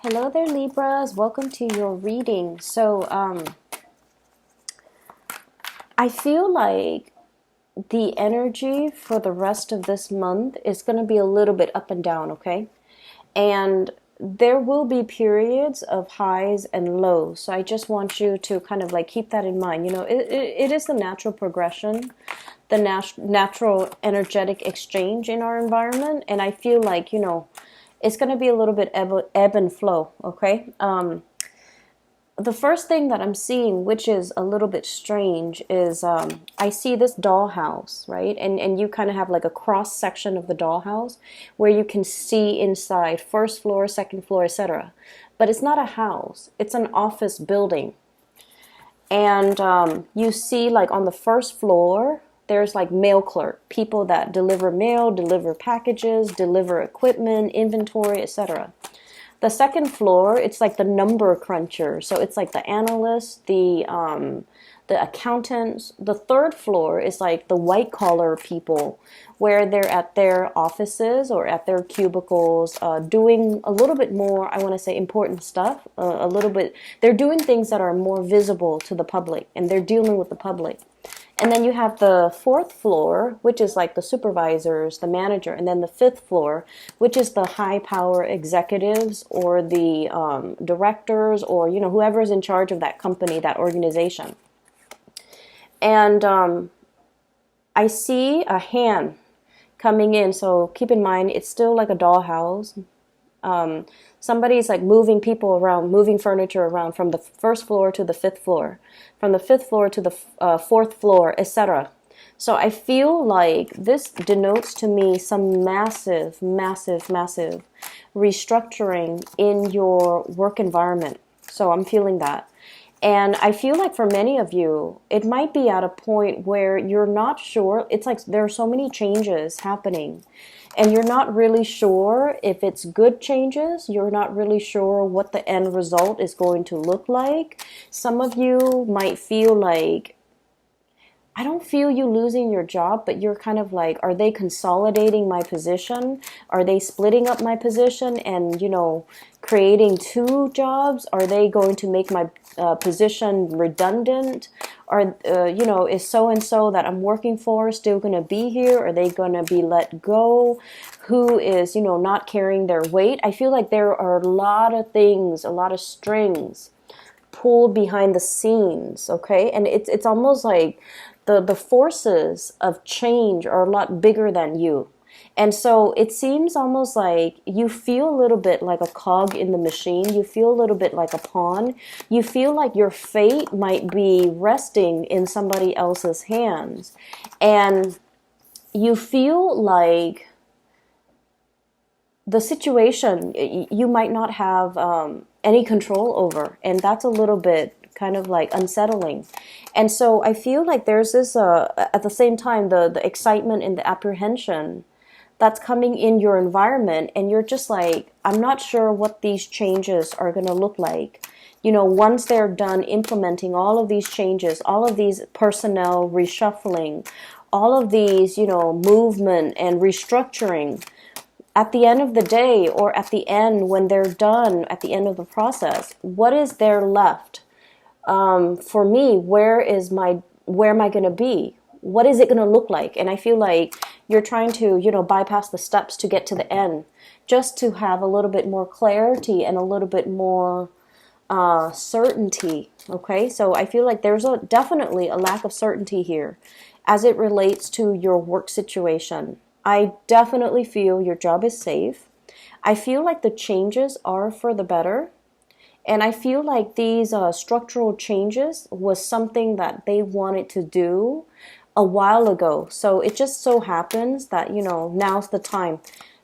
Hello there, Libras. Welcome to your reading. I feel like the energy for the rest of this month is going to be a little bit up and down, okay? And there will be periods of highs and lows. So I just want you to kind of like keep that in mind. It is the natural progression, the natural energetic exchange in our environment. And I feel like, it's going to be a little bit ebb and flow, okay? The first thing that I'm seeing, which is a little bit strange, is I see this dollhouse, right? And you kind of have like a cross section of the dollhouse where you can see inside, first floor, second floor, etc. But it's not a house, it's an office building. And you see like on the first floor, there's like mail clerk, people that deliver mail, deliver packages, deliver equipment, inventory, etc. The second floor, it's like the number cruncher. So it's like the analysts, the accountants. The third floor is like the white collar people, where they're at their offices or at their cubicles, doing a little bit more, I want to say, important stuff. A little bit, they're doing things that are more visible to the public, and they're dealing with the public. And then you have the fourth floor, which is like the supervisors, the manager, and then the fifth floor, which is the high power executives or the directors or, whoever's in charge of that company, that organization. And I see a hand coming in. So keep in mind, it's still like a dollhouse. Somebody's like moving people around, moving furniture around from the first floor to the fifth floor, from the fifth floor to the fourth floor, etc. So I feel like this denotes to me some massive, massive, massive restructuring in your work environment. So I'm feeling that. And I feel like for many of you, it might be at a point where you're not sure. It's like there are so many changes happening, and you're not really sure if it's good changes. You're not really sure what the end result is going to look like. Some of you might feel like, I don't feel you losing your job, but you're kind of like, are they consolidating my position? Are they splitting up my position and, creating two jobs? Are they going to make my position redundant? Is so-and-so that I'm working for still going to be here? Are they going to be let go? Who is, not carrying their weight? I feel like there are a lot of things, a lot of strings pulled behind the scenes, okay? And it's almost like the forces of change are a lot bigger than you. And so it seems almost like you feel a little bit like a cog in the machine. You feel a little bit like a pawn. You feel like your fate might be resting in somebody else's hands. And you feel like the situation you might not have any control over. And that's a little bit kind of like unsettling. And so I feel like there's this, at the same time, the excitement and the apprehension that's coming in your environment, and you're just like, I'm not sure what these changes are going to look like. Once they're done implementing all of these changes, all of these personnel reshuffling, all of these, movement and restructuring, at the end of the day, or at the end when they're done, at the end of the process, what is there left? For me, where am I going to be? What is it going to look like? And I feel like you're trying to, bypass the steps to get to the end, just to have a little bit more clarity and a little bit more certainty. Okay, so I feel like there's definitely a lack of certainty here as it relates to your work situation. I definitely feel your job is safe. I feel like the changes are for the better. And I feel like these structural changes was something that they wanted to do a while ago. So it just so happens that, now's the time.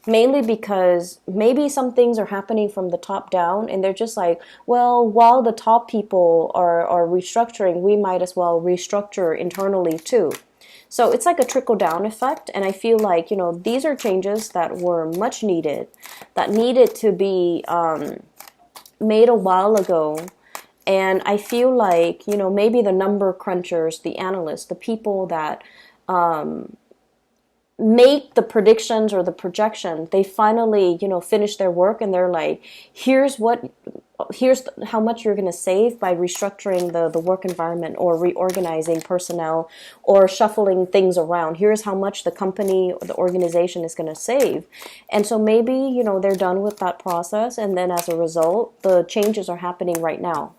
Mainly because maybe some things are happening from the top down, and they're just like, well, while the top people are restructuring, we might as well restructure internally too. So it's like a trickle-down effect, and I feel like, these are changes that were much needed, that needed to be made a while ago. And I feel like, maybe the number crunchers, the analysts, the people that make the predictions or the projection. They finally, finish their work, and they're like, here's how much you're going to save by restructuring the work environment, or reorganizing personnel, or shuffling things around. Here's how much the company or the organization is going to save. And so maybe, they're done with that process, and then as a result, the changes are happening right now.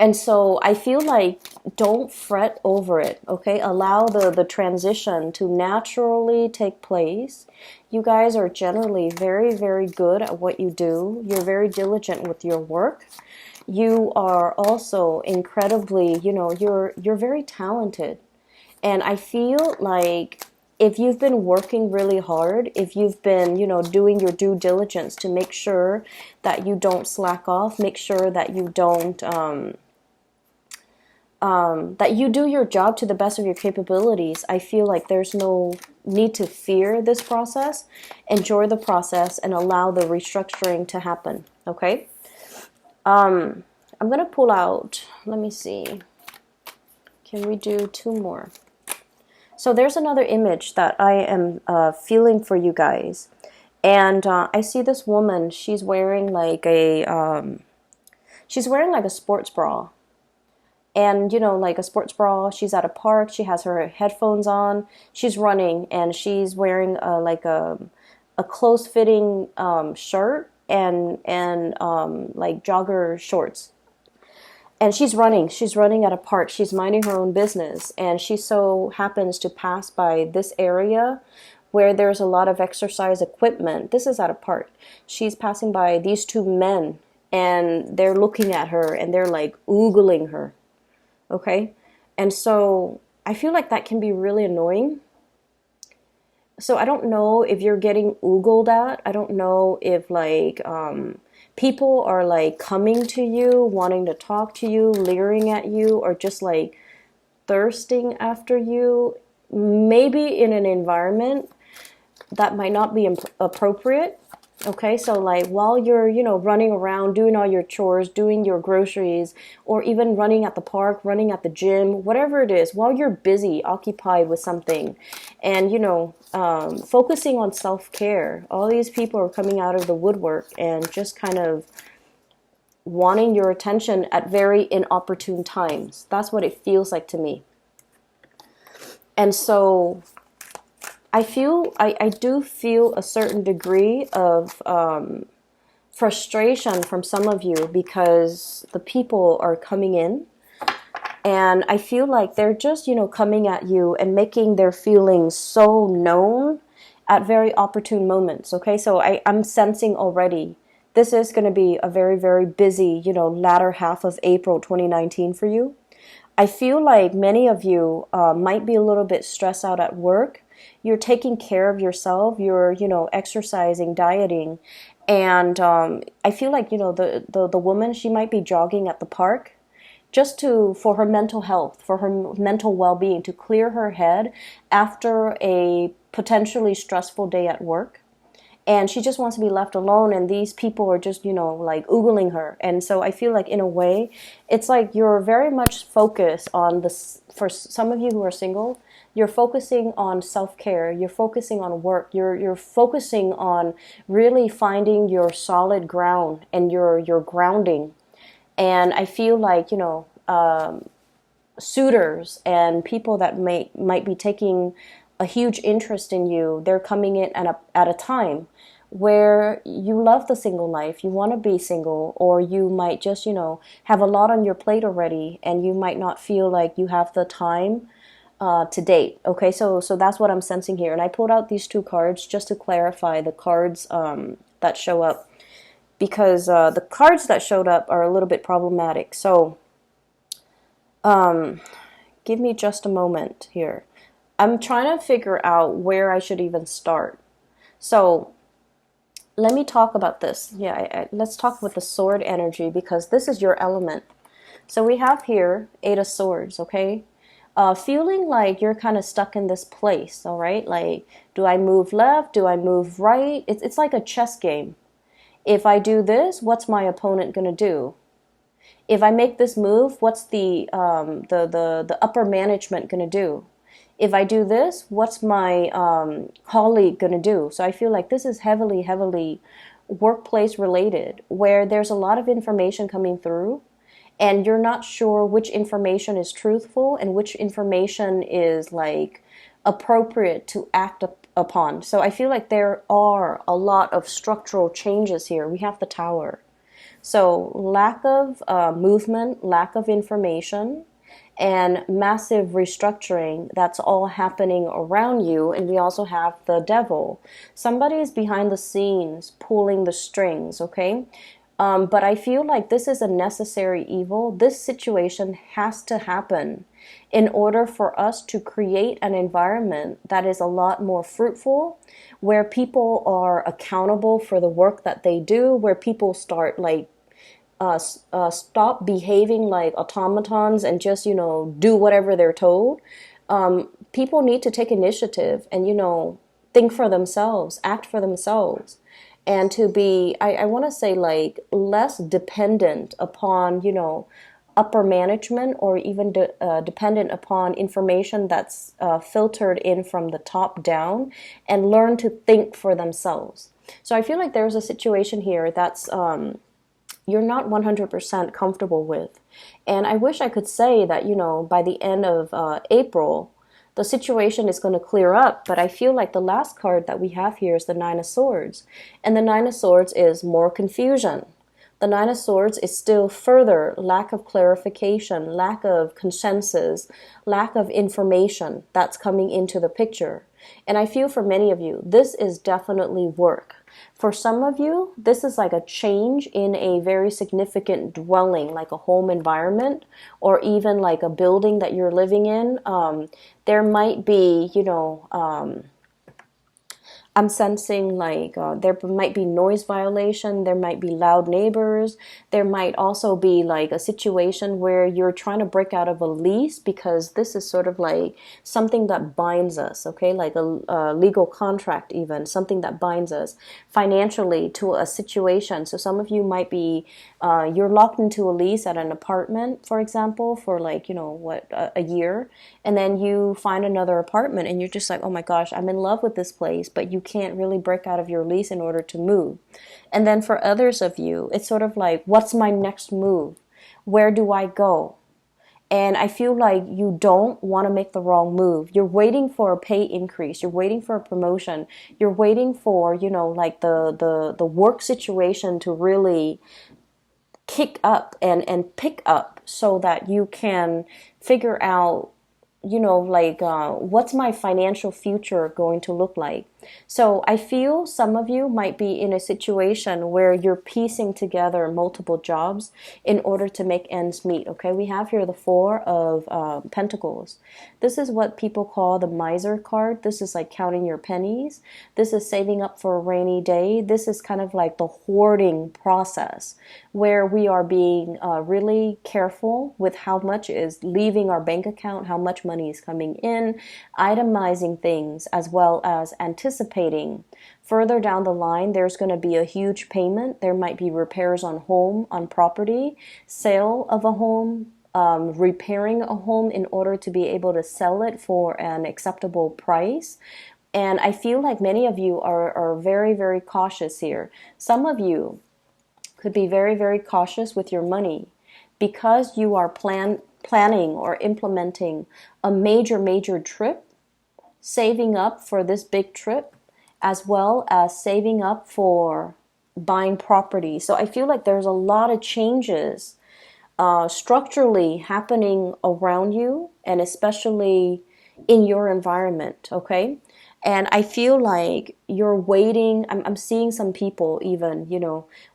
And so I feel like, don't fret over it, okay? Allow the transition to naturally take place. You guys are generally very, very good at what you do. You're very diligent with your work. You are also incredibly, you're very talented. And I feel like, if you've been working really hard, if you've been, doing your due diligence to make sure that you don't slack off, make sure that you don't, that you do your job to the best of your capabilities, I feel like there's no need to fear this process. Enjoy the process and allow the restructuring to happen, okay? I'm going to pull out, let me see. Can we do 2 more? So there's another image that I am feeling for you guys. And I see this woman, she's wearing like a sports bra. And, like a sports bra, she's at a park, she has her headphones on, she's running, and she's wearing a close-fitting shirt and like jogger shorts. And she's running at a park, she's minding her own business, and she so happens to pass by this area where there's a lot of exercise equipment. This is at a park. She's passing by these 2 men, and they're looking at her, and they're like oogling her. Okay? And so I feel like that can be really annoying. So I don't know if you're getting oogled at. I don't know if like people are like coming to you, wanting to talk to you, leering at you, or just like thirsting after you. Maybe in an environment that might not be appropriate. Okay, so like while you're, running around, doing all your chores, doing your groceries, or even running at the park, running at the gym, whatever it is, while you're busy, occupied with something, and, focusing on self-care, all these people are coming out of the woodwork and just kind of wanting your attention at very inopportune times. That's what it feels like to me. And so I do feel a certain degree of frustration from some of you, because the people are coming in, and I feel like they're just, coming at you and making their feelings so known at very opportune moments, okay? So I'm sensing already this is going to be a very, very busy, latter half of April 2019 for you. I feel like many of you might be a little bit stressed out at work. You're taking care of yourself, you're, exercising, dieting, and I feel like, the woman, she might be jogging at the park just for her mental health, for her mental well-being, to clear her head after a potentially stressful day at work. And she just wants to be left alone, and these people are just, like oogling her. And so I feel like, in a way, it's like you're very much focused on this. For some of you who are single, you're focusing on self-care, you're focusing on work, you're focusing on really finding your solid ground and your grounding. And I feel like, suitors and people that might be taking a huge interest in you, they're coming in at a time where you love the single life, you want to be single, or you might just, have a lot on your plate already, and you might not feel like you have the time to date. Okay, so that's what I'm sensing here. And I pulled out these 2 cards just to clarify the cards that show up, because the cards that showed up are a little bit problematic. So give me just a moment here. I'm trying to figure out where I should even start. So let me talk about this. Yeah, let's talk with the sword energy, because this is your element. So we have here 8 of Swords, okay? Feeling like you're kind of stuck in this place, all right? Like, do I move left? Do I move right? It's like a chess game. If I do this, what's my opponent going to do? If I make this move, what's the upper management going to do? If I do this, what's my colleague going to do? So I feel like this is heavily, heavily workplace related, where there's a lot of information coming through and you're not sure which information is truthful and which information is like appropriate to act upon. So I feel like there are a lot of structural changes here. We have the tower. So lack of movement, lack of information, and massive restructuring, that's all happening around you. And we also have the devil. Somebody is behind the scenes pulling the strings, okay? But I feel like this is a necessary evil. This situation has to happen in order for us to create an environment that is a lot more fruitful, where people are accountable for the work that they do, where people start like stop behaving like automatons and just, do whatever they're told. People need to take initiative and, think for themselves, act for themselves, and to be, I want to say, like, less dependent upon, upper management, or even dependent upon information that's filtered in from the top down, and learn to think for themselves. So I feel like there's a situation here that's you're not 100% comfortable with. And I wish I could say that, by the end of April, the situation is going to clear up. But I feel like the last card that we have here is the Nine of Swords. And the Nine of Swords is more confusion. The Nine of Swords is still further lack of clarification, lack of consensus, lack of information that's coming into the picture. And I feel for many of you, this is definitely work. For some of you, this is like a change in a very significant dwelling, like a home environment, or even like a building that you're living in. There might be, I'm sensing like there might be noise violation, there might be loud neighbors, there might also be like a situation where you're trying to break out of a lease, because this is sort of like something that binds us, okay, like a legal contract, even something that binds us financially to a situation. So some of you might be, you're locked into a lease at an apartment, for example, for like, a year, and then you find another apartment and you're just like, oh my gosh, I'm in love with this place, but you can't really break out of your lease in order to move. And then for others of you, it's sort of like, what's my next move? Where do I go? And I feel like you don't want to make the wrong move. You're waiting for a pay increase. You're waiting for a promotion. You're waiting for, like the work situation to really kick up and pick up, so that you can figure out, what's my financial future going to look like? So I feel some of you might be in a situation where you're piecing together multiple jobs in order to make ends meet. Okay, we have here the Four of Pentacles. This is what people call the miser card. This is like counting your pennies. This is saving up for a rainy day. This is kind of like the hoarding process, where we are being really careful with how much is leaving our bank account, how much money is coming in, itemizing things, as well as anticipating further down the line there's going to be a huge payment. There might be repairs on property, sale of a home, repairing a home in order to be able to sell it for an acceptable price. And I feel like many of you are very, very cautious here. Some of you could be very, very cautious with your money, because you are planning or implementing a major trip, saving up for this big trip, as well as saving up for buying property. So I feel like there's a lot of changes structurally happening around you, and especially in your environment, okay? And I feel like you're waiting. I'm seeing some people even,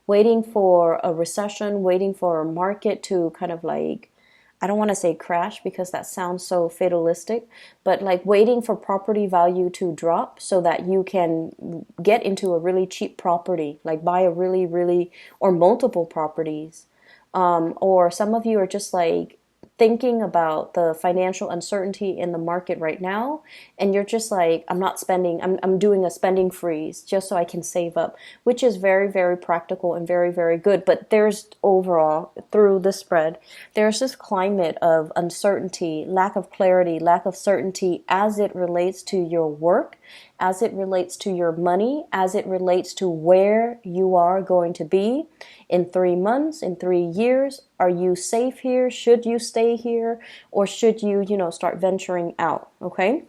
waiting for a recession, waiting for a market to kind of like, I don't want to say crash because that sounds so fatalistic, but like waiting for property value to drop so that you can get into a really cheap property, like buy a really, really, or multiple properties. Or some of you are just like thinking about the financial uncertainty in the market right now, and you're just like, I'm not spending, I'm doing a spending freeze just so I can save up, which is very, very practical and very, very good. But there's overall, through the spread, there's this climate of uncertainty, lack of clarity, lack of certainty as it relates to your work, as it relates to your money, as it relates to where you are going to be in 3 months, in 3 years. Are you safe here? Should you stay here? Or should you, start venturing out? Okay?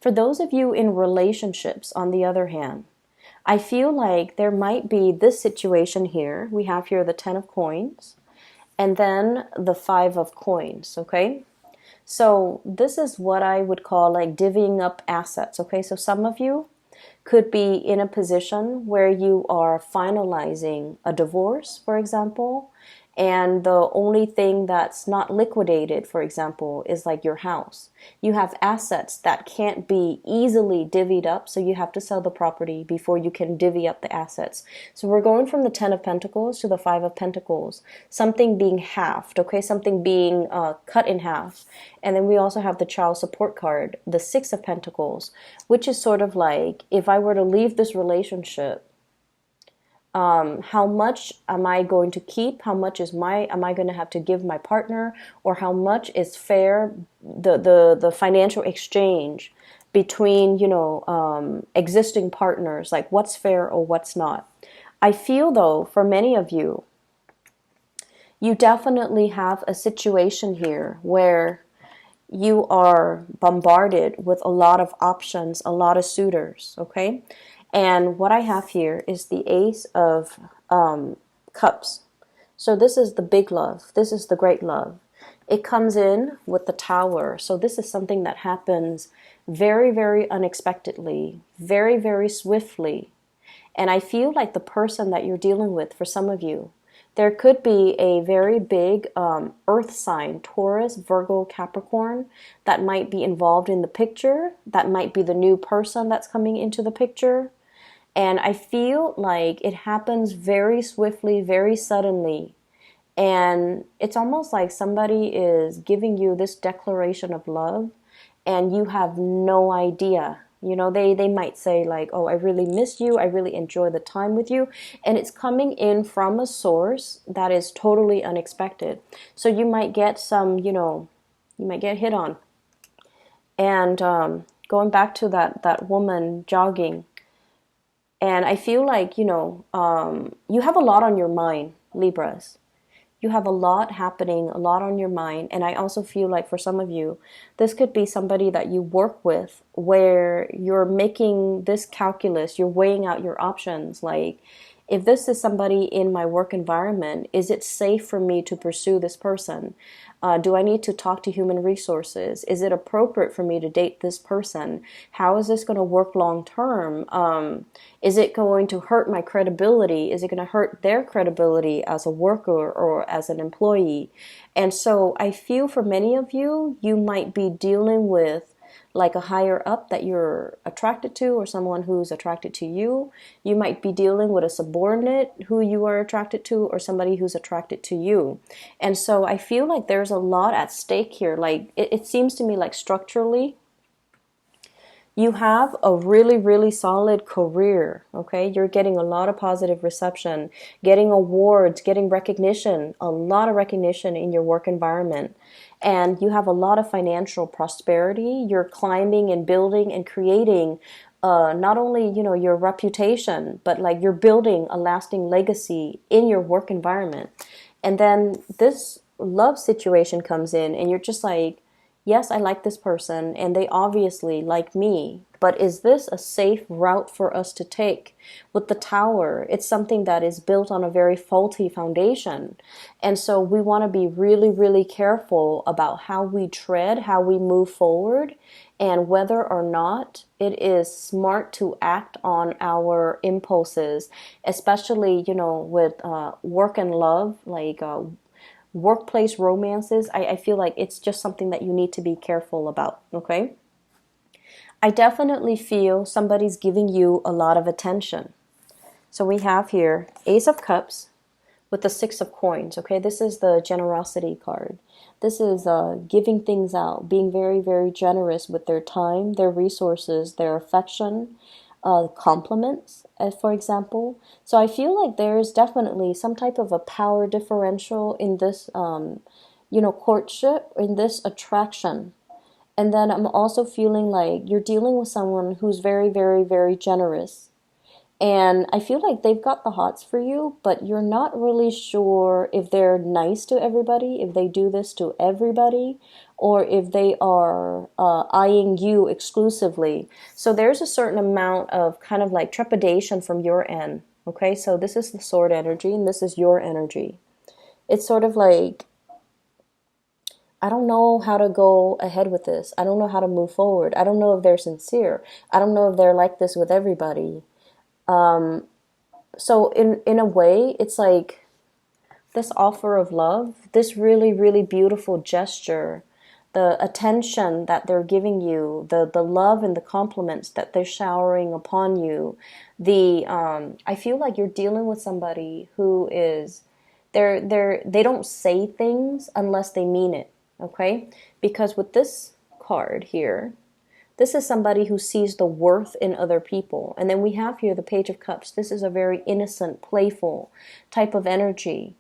For those of you in relationships, on the other hand, I feel like there might be this situation here. We have here the 10 of coins and then the 5 of coins. Okay? So this is what I would call like divvying up assets. Okay, so some of you could be in a position where you are finalizing a divorce, for example, and the only thing that's not liquidated, for example, is like your house. You have assets that can't be easily divvied up, so you have to sell the property before you can divvy up the assets. So we're going from the 10 of Pentacles to the 5 of Pentacles, something being halved, okay, something being cut in half. And then we also have the child support card, the 6 of Pentacles, which is sort of like, if I were to leave this relationship, how much am I going to keep? How much am I going to have to give my partner? Or how much is fair, the financial exchange between, existing partners, like what's fair or what's not. I feel though, for many of you, you definitely have a situation here where you are bombarded with a lot of options, a lot of suitors, okay? And what I have here is the Ace of Cups. So this is the big love. This is the great love. It comes in with the Tower. So this is something that happens very, very unexpectedly, very, very swiftly. And I feel like the person that you're dealing with, for some of you, there could be a very big earth sign, Taurus, Virgo, Capricorn, that might be involved in the picture. That might be the new person that's coming into the picture. And I feel like it happens very swiftly, very suddenly. And it's almost like somebody is giving you this declaration of love and you have no idea. They might say like, oh, I really miss you. I really enjoy the time with you. And it's coming in from a source that is totally unexpected. So you might get some, you might get hit on. And going back to that woman jogging, and I feel like, you have a lot on your mind, Libras. You have a lot happening, a lot on your mind. And I also feel like for some of you, this could be somebody that you work with where you're making this calculus, you're weighing out your options. Like, if this is somebody in my work environment, is it safe for me to pursue this person? Do I need to talk to human resources? Is it appropriate for me to date this person? How is this going to work long term? Is it going to hurt my credibility? Is it going to hurt their credibility as a worker or as an employee? And so I feel for many of you, you might be dealing with like a higher up that you're attracted to, or someone who's attracted to you. You might be dealing with a subordinate who you are attracted to, or somebody who's attracted to you. And so I feel like there's a lot at stake here. Like it seems to me like structurally, you have a really, really solid career, okay? You're getting a lot of positive reception, getting awards, getting recognition, a lot of recognition in your work environment. And you have a lot of financial prosperity. You're climbing and building and creating not only, your reputation, but like you're building a lasting legacy in your work environment. And then this love situation comes in and you're just like, yes, I like this person and they obviously like me, but is this a safe route for us to take? With the Tower, it's something that is built on a very faulty foundation. And so we want to be really, really careful about how we tread, how we move forward, and whether or not it is smart to act on our impulses, especially, with work and love, like workplace romances. I feel like it's just something that you need to be careful about, okay? I definitely feel somebody's giving you a lot of attention. So we have here Ace of Cups, with the Six of Coins, okay? This is the generosity card. This is giving things out, being very, very generous with their time, their resources, their affection, compliments, for example. So I feel like there's definitely some type of a power differential in this, courtship, in this attraction. And then I'm also feeling like you're dealing with someone who's very, very, very generous. And I feel like they've got the hots for you, but you're not really sure if they're nice to everybody, if they do this to everybody, or if they are eyeing you exclusively. So there's a certain amount of kind of like trepidation from your end. Okay, so this is the sword energy, and this is your energy. It's sort of like, I don't know how to go ahead with this. I don't know how to move forward. I don't know if they're sincere. I don't know if they're like this with everybody. So in a way, it's like this offer of love, this really, really beautiful gesture, the attention that they're giving you, the love and the compliments that they're showering upon you. I feel like you're dealing with somebody who is, they don't say things unless they mean it, okay? Because with this card here, this is somebody who sees the worth in other people. And then we have here the Page of Cups. This is a very innocent, playful type of energy.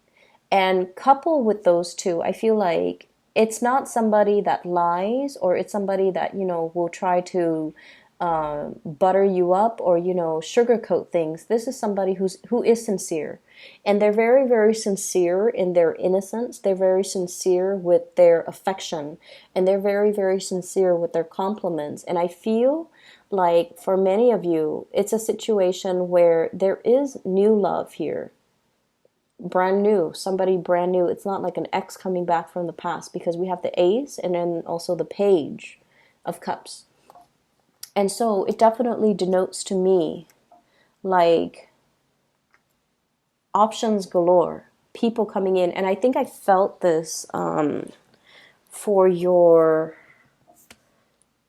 And coupled with those two, I feel like it's not somebody that lies, or it's somebody that, will try to butter you up, or, sugarcoat things. This is somebody who is sincere. And they're very, very sincere in their innocence. They're very sincere with their affection. And they're very, very sincere with their compliments. And I feel like for many of you, it's a situation where there is new love here. Brand new, somebody brand new. It's not like an ex coming back from the past, because we have the Ace and then also the Page of Cups. And so it definitely denotes to me like options galore, people coming in. And I think I felt this for your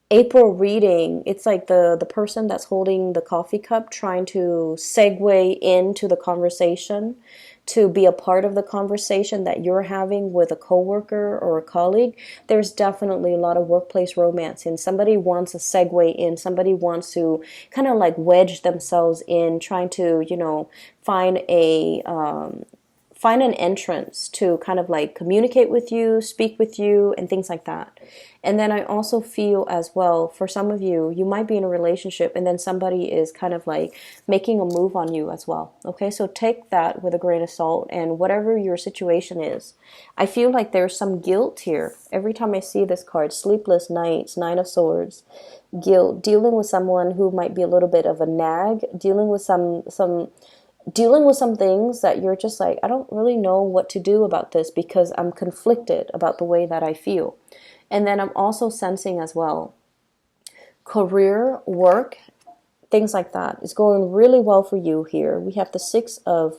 April reading. It's like the person that's holding the coffee cup trying to segue into the conversation, to be a part of the conversation that you're having with a coworker or a colleague. There's definitely a lot of workplace romance, and somebody wants a segue in. Somebody wants to kind of like wedge themselves in, trying to, find an entrance to kind of like communicate with you, speak with you, and things like that. And then I also feel as well, for some of you, you might be in a relationship and then somebody is kind of like making a move on you as well. Okay, so take that with a grain of salt, and whatever your situation is. I feel like there's some guilt here. Every time I see this card, sleepless nights, Nine of Swords, guilt, dealing with someone who might be a little bit of a nag, dealing with some things that you're just like, I don't really know what to do about this because I'm conflicted about the way that I feel. And then I'm also sensing as well, career, work, things like that is going really well for you here. We have the Six of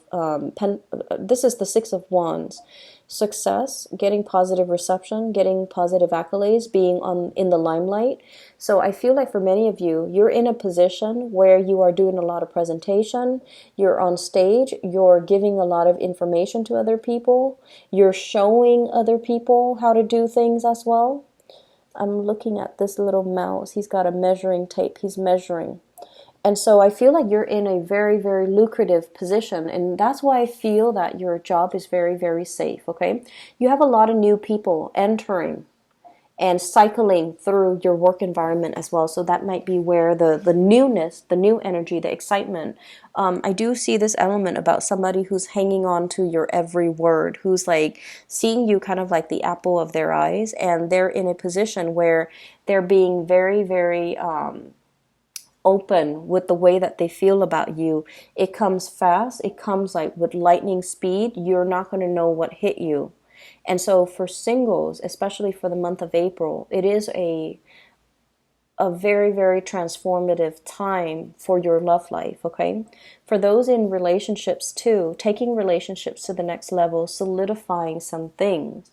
this is the Six of Wands. Success, getting positive reception, getting positive accolades, being in the limelight. So I feel like for many of you, you're in a position where you are doing a lot of presentation, you're on stage, you're giving a lot of information to other people, you're showing other people how to do things as well. I'm looking at this little mouse. He's got a measuring tape. He's measuring. And so I feel like you're in a very, very lucrative position. And that's why I feel that your job is very, very safe, okay? You have a lot of new people entering and cycling through your work environment as well. So that might be where the newness, the new energy, the excitement. I do see this element about somebody who's hanging on to your every word, who's like seeing you kind of like the apple of their eyes. And they're in a position where they're being very, very open with the way that they feel about you. It comes fast. It comes like with lightning speed. You're not going to know what hit you. And so for singles, especially for the month of April, it is a very, very transformative time for your love life, okay? For those in relationships too, taking relationships to the next level, solidifying some things.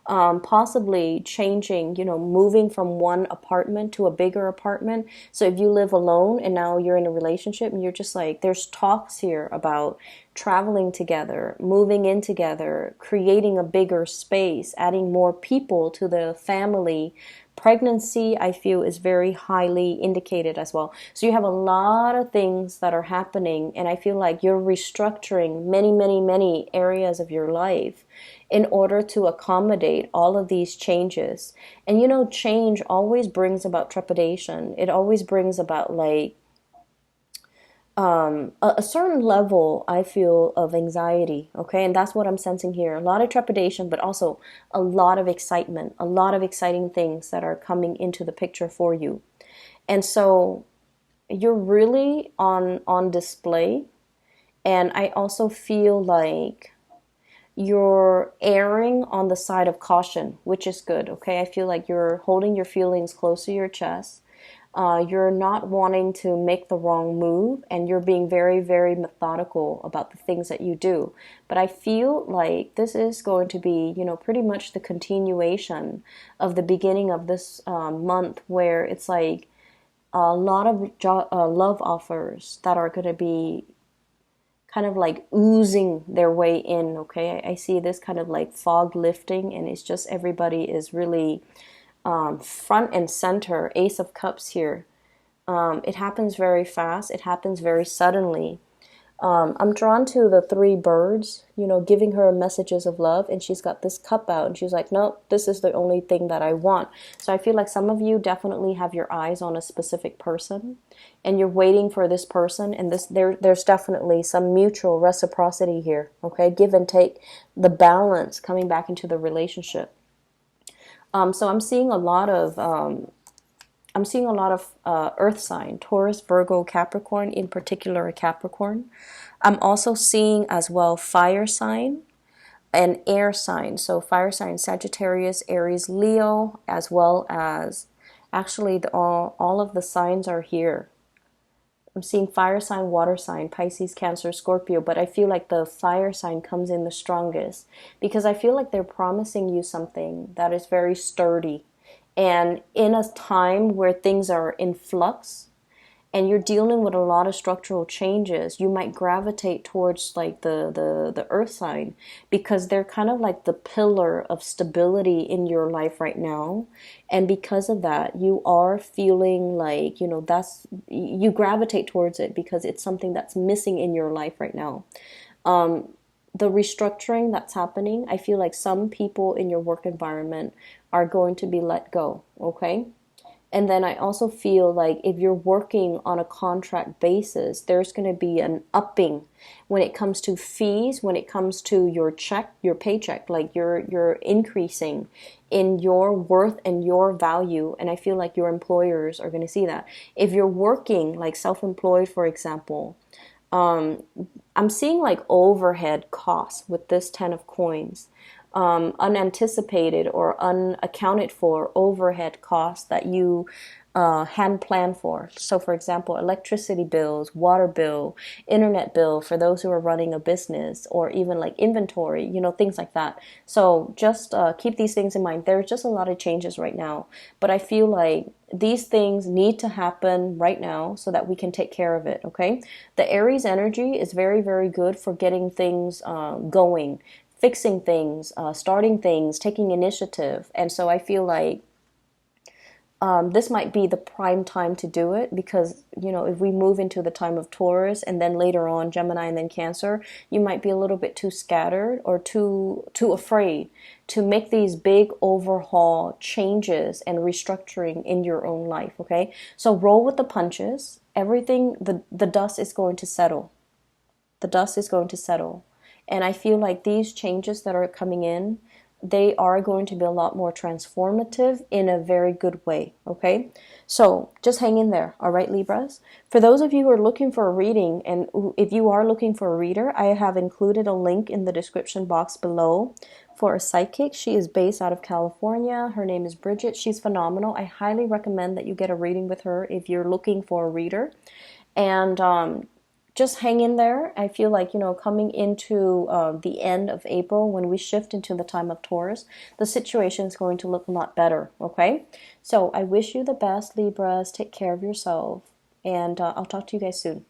Possibly changing, moving from one apartment to a bigger apartment. So if you live alone and now you're in a relationship and you're just like, there's talks here about traveling together, moving in together, creating a bigger space, adding more people to the family. Pregnancy, I feel, is very highly indicated as well. So you have a lot of things that are happening, and I feel like you're restructuring many, many, many areas of your life in order to accommodate all of these changes. And you know, change always brings about trepidation. It always brings about like a certain level, I feel, of anxiety. Okay, and that's what I'm sensing here. A lot of trepidation, but also a lot of excitement, a lot of exciting things that are coming into the picture for you. And so you're really on display. And I also feel like you're erring on the side of caution, which is good. Okay, I feel like you're holding your feelings close to your chest. You're not wanting to make the wrong move, and you're being very, very methodical about the things that you do. But I feel like this is going to be, you know, pretty much the continuation of the beginning of this month, where it's like a lot of love offers that are going to be kind of like oozing their way in. Okay, I see this kind of like fog lifting, and it's just everybody is really front and center. Ace of Cups here. It happens very fast. It happens very suddenly. I'm drawn to the three birds, you know, giving her messages of love, and she's got this cup out, and she's like, no, this is the only thing that I want. So I feel like some of you definitely have your eyes on a specific person, and you're waiting for this person, and there's definitely some mutual reciprocity here. Okay, give and take, the balance coming back into the relationship. So I'm seeing a lot of earth sign, Taurus, Virgo, Capricorn, in particular a Capricorn. I'm also seeing as well fire sign and air sign. So fire sign, Sagittarius, Aries, Leo, as well as actually all of the signs are here. I'm seeing fire sign, water sign, Pisces, Cancer, Scorpio, but I feel like the fire sign comes in the strongest because I feel like they're promising you something that is very sturdy. And in a time where things are in flux and you're dealing with a lot of structural changes, you might gravitate towards like the earth sign because they're kind of like the pillar of stability in your life right now. And because of that, you are feeling like, you know, you gravitate towards it because it's something that's missing in your life right now. The restructuring that's happening, I feel like some people in your work environment are going to be let go, okay? And then I also feel like if you're working on a contract basis, there's going to be an upping when it comes to fees, when it comes to your check, your paycheck, like you're increasing in your worth and your value. And I feel like your employers are going to see that. If you're working like self-employed, for example, I'm seeing like overhead costs with this 10 of coins. Unanticipated or unaccounted for overhead costs that you hadn't planned for. So for example, electricity bills, water bill, internet bill for those who are running a business, or even like inventory, you know, things like that. So just keep these things in mind. There's just a lot of changes right now, but I feel like these things need to happen right now so that we can take care of it, okay? The Aries energy is very, very good for getting things going, fixing things, starting things, taking initiative. And so I feel like this might be the prime time to do it because, you know, if we move into the time of Taurus and then later on Gemini and then Cancer, you might be a little bit too scattered or too afraid to make these big overhaul changes and restructuring in your own life, okay? So roll with the punches. Everything, the dust is going to settle. The dust is going to settle. And I feel like these changes that are coming in, they are going to be a lot more transformative in a very good way, okay? So just hang in there, all right, Libras? For those of you who are looking for a reading, and if you are looking for a reader, I have included a link in the description box below for a psychic. She is based out of California. Her name is Bridget. She's phenomenal. I highly recommend that you get a reading with her if you're looking for a reader. And just hang in there. I feel like, you know, coming into the end of April, when we shift into the time of Taurus, the situation is going to look a lot better, okay? So I wish you the best, Libras. Take care of yourself, and I'll talk to you guys soon.